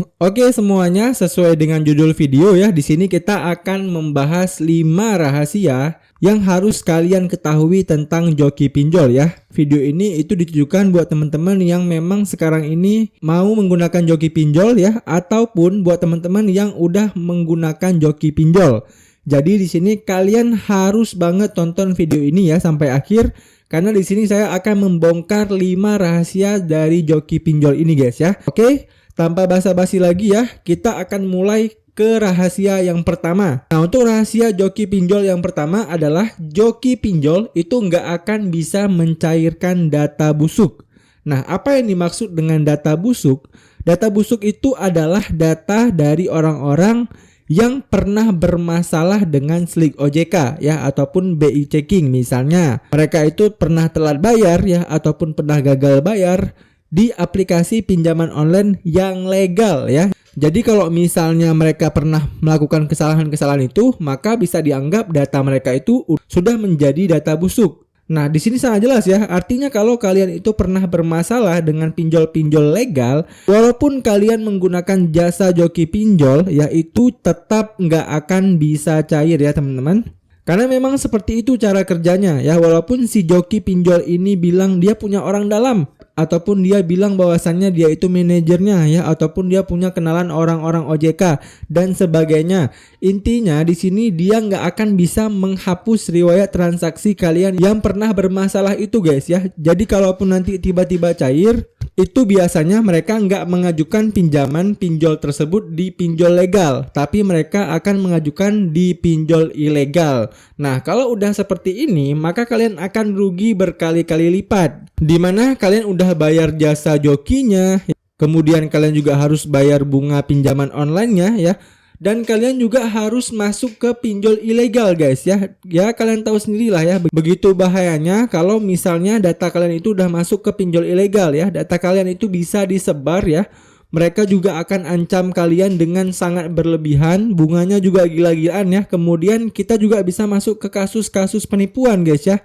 Oke semuanya, sesuai dengan judul video ya, di sini kita akan membahas 5 rahasia yang harus kalian ketahui tentang joki pinjol ya. Video ini itu ditujukan buat teman-teman yang memang sekarang ini mau menggunakan joki pinjol ya, ataupun buat teman-teman yang udah menggunakan joki pinjol. Jadi di sini kalian harus banget tonton video ini ya sampai akhir, karena di sini saya akan membongkar 5 rahasia dari joki pinjol ini guys ya. Oke, tanpa basa-basi lagi ya, kita akan mulai ke rahasia yang pertama. Nah, untuk rahasia joki pinjol yang pertama adalah joki pinjol itu nggak akan bisa mencairkan data busuk. Nah, apa yang dimaksud dengan data busuk? Data busuk itu adalah data dari orang-orang yang pernah bermasalah dengan slik OJK ya, ataupun BI checking. Misalnya mereka itu pernah telat bayar ya, ataupun pernah gagal bayar di aplikasi pinjaman online yang legal ya. Jadi kalau misalnya mereka pernah melakukan kesalahan-kesalahan itu, maka bisa dianggap data mereka itu sudah menjadi data busuk. Nah, di sini sangat jelas ya. Artinya kalau kalian itu pernah bermasalah dengan pinjol-pinjol legal, walaupun kalian menggunakan jasa joki pinjol, yaitu tetap nggak akan bisa cair ya teman-teman. Karena memang seperti itu cara kerjanya ya. Walaupun si joki pinjol ini bilang dia punya orang dalam, ataupun dia bilang bahwasannya dia itu manajernya ya, ataupun dia punya kenalan orang-orang OJK dan sebagainya. Intinya di sini dia nggak akan bisa menghapus riwayat transaksi kalian yang pernah bermasalah itu guys ya. Jadi kalaupun nanti tiba-tiba cair, itu biasanya mereka nggak mengajukan pinjaman pinjol tersebut di pinjol legal, tapi mereka akan mengajukan di pinjol ilegal. Nah, kalau udah seperti ini, maka kalian akan rugi berkali-kali lipat. Dimana kalian udah bayar jasa jokinya, kemudian kalian juga harus bayar bunga pinjaman online-nya ya. Dan kalian juga harus masuk ke pinjol ilegal guys ya. Ya kalian tahu sendirilah ya, begitu bahayanya kalau misalnya data kalian itu udah masuk ke pinjol ilegal ya. Data kalian itu bisa disebar ya. Mereka juga akan ancam kalian dengan sangat berlebihan, bunganya juga gila-gilaan ya. Kemudian kita juga bisa masuk ke kasus-kasus penipuan guys ya.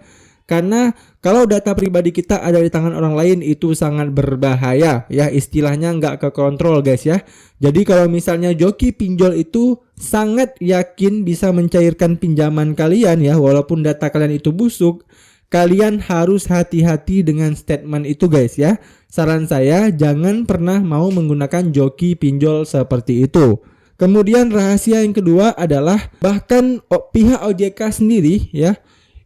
Karena kalau data pribadi kita ada di tangan orang lain itu sangat berbahaya ya, istilahnya nggak kekontrol guys ya. Jadi kalau misalnya joki pinjol itu sangat yakin bisa mencairkan pinjaman kalian ya, walaupun data kalian itu busuk, kalian harus hati-hati dengan statement itu guys ya. Saran saya jangan pernah mau menggunakan joki pinjol seperti itu. Kemudian rahasia yang kedua adalah bahkan pihak OJK sendiri ya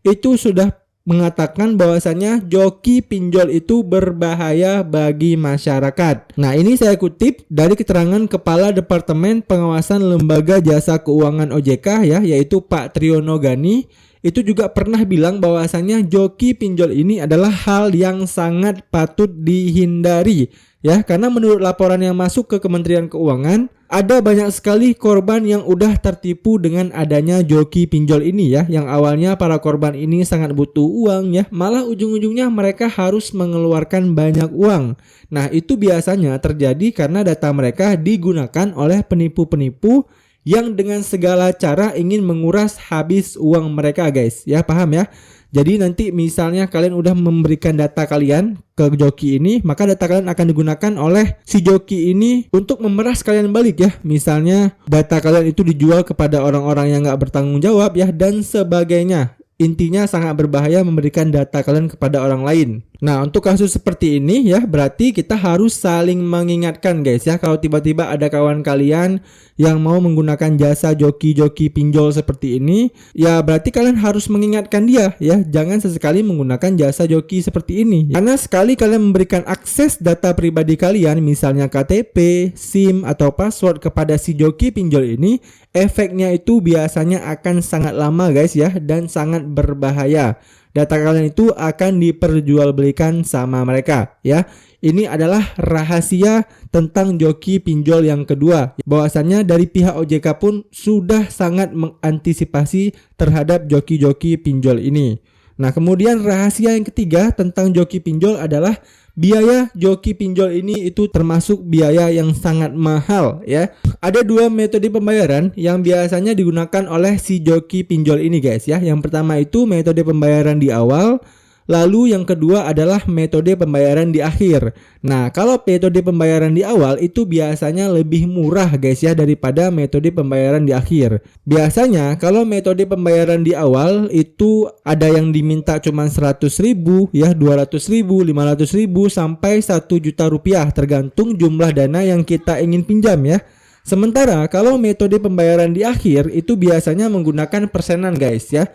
itu sudah mengatakan bahwasannya joki pinjol itu berbahaya bagi masyarakat. Nah, ini saya kutip dari keterangan Kepala Departemen Pengawasan Lembaga Jasa Keuangan OJK ya, yaitu Pak Triyono Gani. Itu juga pernah bilang bahwasannya joki pinjol ini adalah hal yang sangat patut dihindari ya, karena menurut laporan yang masuk ke Kementerian Keuangan ada banyak sekali korban yang udah tertipu dengan adanya joki pinjol ini ya, yang awalnya para korban ini sangat butuh uang ya, malah ujung-ujungnya mereka harus mengeluarkan banyak uang. Nah, itu biasanya terjadi karena data mereka digunakan oleh penipu-penipu yang dengan segala cara ingin menguras habis uang mereka guys ya, paham ya. Jadi nanti misalnya kalian udah memberikan data kalian ke joki ini, maka data kalian akan digunakan oleh si joki ini untuk memeras kalian balik ya. Misalnya data kalian itu dijual kepada orang-orang yang nggak bertanggung jawab ya, dan sebagainya. Intinya sangat berbahaya memberikan data kalian kepada orang lain. Nah, untuk kasus seperti ini ya, berarti kita harus saling mengingatkan guys ya. Kalau tiba-tiba ada kawan kalian yang mau menggunakan jasa joki-joki pinjol seperti ini, ya berarti kalian harus mengingatkan dia ya. Jangan sesekali menggunakan jasa joki seperti ini. Karena sekali kalian memberikan akses data pribadi kalian, misalnya KTP, SIM, atau password kepada si joki pinjol ini, efeknya itu biasanya akan sangat lama guys ya, dan sangat berbahaya. Data kalian itu akan diperjualbelikan sama mereka ya. Ini adalah rahasia tentang joki pinjol yang kedua. Bahwasannya dari pihak OJK pun sudah sangat mengantisipasi terhadap joki-joki pinjol ini. Nah, kemudian rahasia yang ketiga tentang joki pinjol adalah biaya joki pinjol ini itu termasuk biaya yang sangat mahal ya. Ada dua metode pembayaran yang biasanya digunakan oleh si joki pinjol ini guys ya. Yang pertama itu metode pembayaran di awal, Lalu yang kedua adalah metode pembayaran di akhir. Nah, kalau metode pembayaran di awal itu biasanya lebih murah guys ya daripada metode pembayaran di akhir. Biasanya kalau metode pembayaran di awal itu ada yang diminta cuma 100.000 ya, 200.000, 500.000 sampai 1 juta rupiah tergantung jumlah dana yang kita ingin pinjam ya. Sementara kalau metode pembayaran di akhir itu biasanya menggunakan persenan guys ya.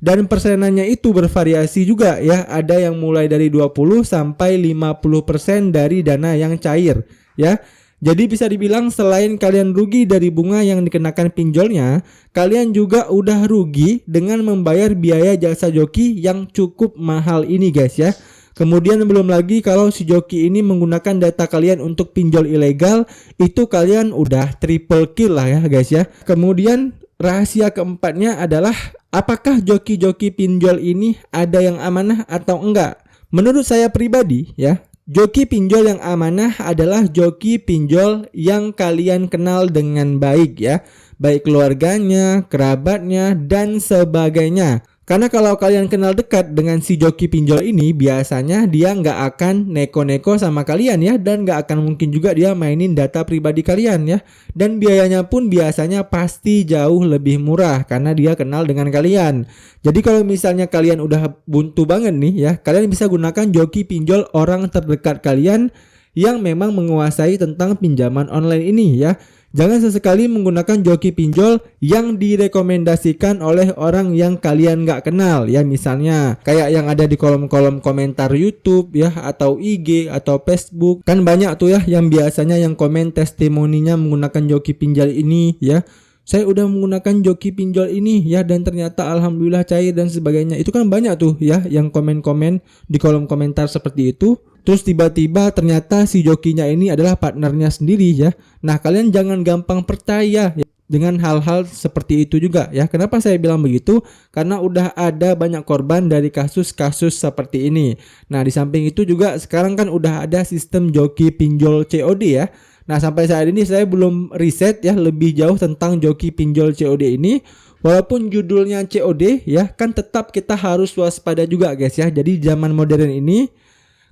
Dan persenannya itu bervariasi juga ya, ada yang mulai dari 20 sampai 50% dari dana yang cair ya. Jadi bisa dibilang selain kalian rugi dari bunga yang dikenakan pinjolnya, kalian juga udah rugi dengan membayar biaya jasa joki yang cukup mahal ini guys ya. Kemudian belum lagi kalau si joki ini menggunakan data kalian untuk pinjol ilegal, itu kalian udah triple kill lah ya guys ya. Kemudian rahasia keempatnya adalah apakah joki-joki pinjol ini ada yang amanah atau enggak? Menurut saya pribadi ya, joki pinjol yang amanah adalah joki pinjol yang kalian kenal dengan baik ya, baik keluarganya, kerabatnya, dan sebagainya. Karena kalau kalian kenal dekat dengan si joki pinjol ini, biasanya dia nggak akan neko-neko sama kalian ya, dan nggak akan mungkin juga dia mainin data pribadi kalian ya. Dan biayanya pun biasanya pasti jauh lebih murah karena dia kenal dengan kalian. Jadi kalau misalnya kalian udah buntu banget nih ya, kalian bisa gunakan joki pinjol orang terdekat kalian yang memang menguasai tentang pinjaman online ini ya. Jangan sesekali menggunakan joki pinjol yang direkomendasikan oleh orang yang kalian nggak kenal ya, misalnya kayak yang ada di kolom-kolom komentar YouTube ya, atau IG atau Facebook. Kan banyak tuh ya yang biasanya yang komen testimoninya menggunakan joki pinjol ini ya. Saya udah menggunakan joki pinjol ini ya dan ternyata alhamdulillah cair dan sebagainya. Itu kan banyak tuh ya yang komen-komen di kolom komentar seperti itu. Terus tiba-tiba ternyata si jokinya ini adalah partnernya sendiri ya. Nah, kalian jangan gampang percaya ya dengan hal-hal seperti itu juga ya. Kenapa saya bilang begitu? Karena udah ada banyak korban dari kasus-kasus seperti ini. Nah, di samping itu juga sekarang kan udah ada sistem joki pinjol COD ya. Nah, sampai saat ini saya belum riset ya lebih jauh tentang joki pinjol COD ini. Walaupun judulnya COD ya, kan tetap kita harus waspada juga guys ya. Jadi zaman modern ini,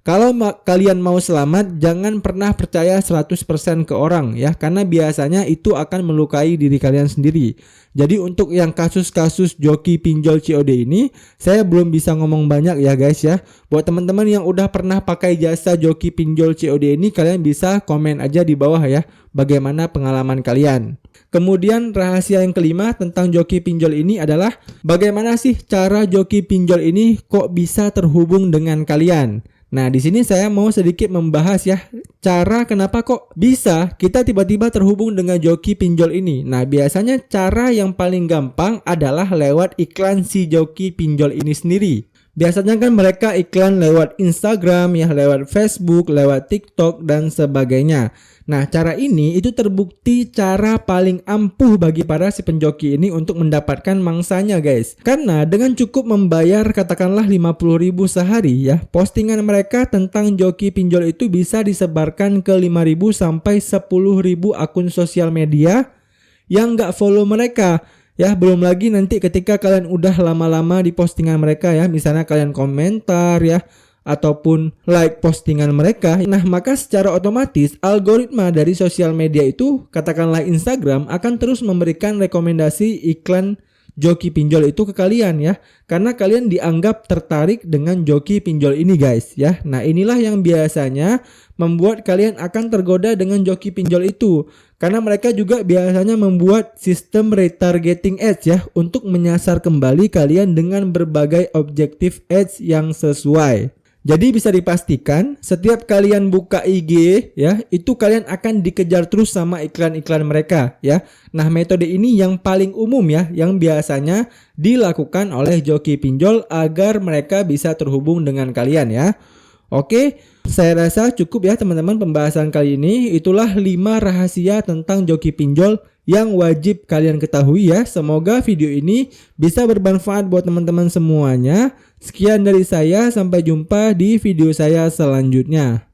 kalau kalian mau selamat, jangan pernah percaya 100% ke orang ya, karena biasanya itu akan melukai diri kalian sendiri. Jadi untuk yang kasus-kasus joki pinjol COD ini, saya belum bisa ngomong banyak ya guys ya. Buat teman-teman yang udah pernah pakai jasa joki pinjol COD ini, kalian bisa komen aja di bawah ya, bagaimana pengalaman kalian. Kemudian rahasia yang kelima tentang joki pinjol ini adalah bagaimana sih cara joki pinjol ini kok bisa terhubung dengan kalian. Nah, di sini saya mau sedikit membahas ya cara kenapa kok bisa kita tiba-tiba terhubung dengan joki pinjol ini. Nah, biasanya cara yang paling gampang adalah lewat iklan si joki pinjol ini sendiri. Biasanya kan mereka iklan lewat Instagram ya, lewat Facebook, lewat TikTok dan sebagainya. Nah, cara ini itu terbukti cara paling ampuh bagi para si penjoki ini untuk mendapatkan mangsanya guys. Karena dengan cukup membayar katakanlah 50.000 sehari ya, postingan mereka tentang joki pinjol itu bisa disebarkan ke 5.000 sampai 10.000 akun sosial media yang nggak follow mereka. Ya, belum lagi nanti ketika kalian udah lama-lama di postingan mereka ya, misalnya kalian komentar ya, ataupun like postingan mereka. Nah, maka secara otomatis algoritma dari sosial media itu, katakanlah Instagram, akan terus memberikan rekomendasi iklan joki pinjol itu ke kalian ya, karena kalian dianggap tertarik dengan joki pinjol ini guys ya. Nah, inilah yang biasanya membuat kalian akan tergoda dengan joki pinjol itu, karena mereka juga biasanya membuat sistem retargeting ads ya, untuk menyasar kembali kalian dengan berbagai objektif ads yang sesuai. Jadi bisa dipastikan setiap kalian buka IG ya, itu kalian akan dikejar terus sama iklan-iklan mereka ya. Nah, metode ini yang paling umum ya, yang biasanya dilakukan oleh joki pinjol agar mereka bisa terhubung dengan kalian ya. Oke, saya rasa cukup ya teman-teman pembahasan kali ini. Itulah 5 rahasia tentang joki pinjol yang wajib kalian ketahui ya. Semoga video ini bisa bermanfaat buat teman-teman semuanya. Sekian dari saya, sampai jumpa di video saya selanjutnya.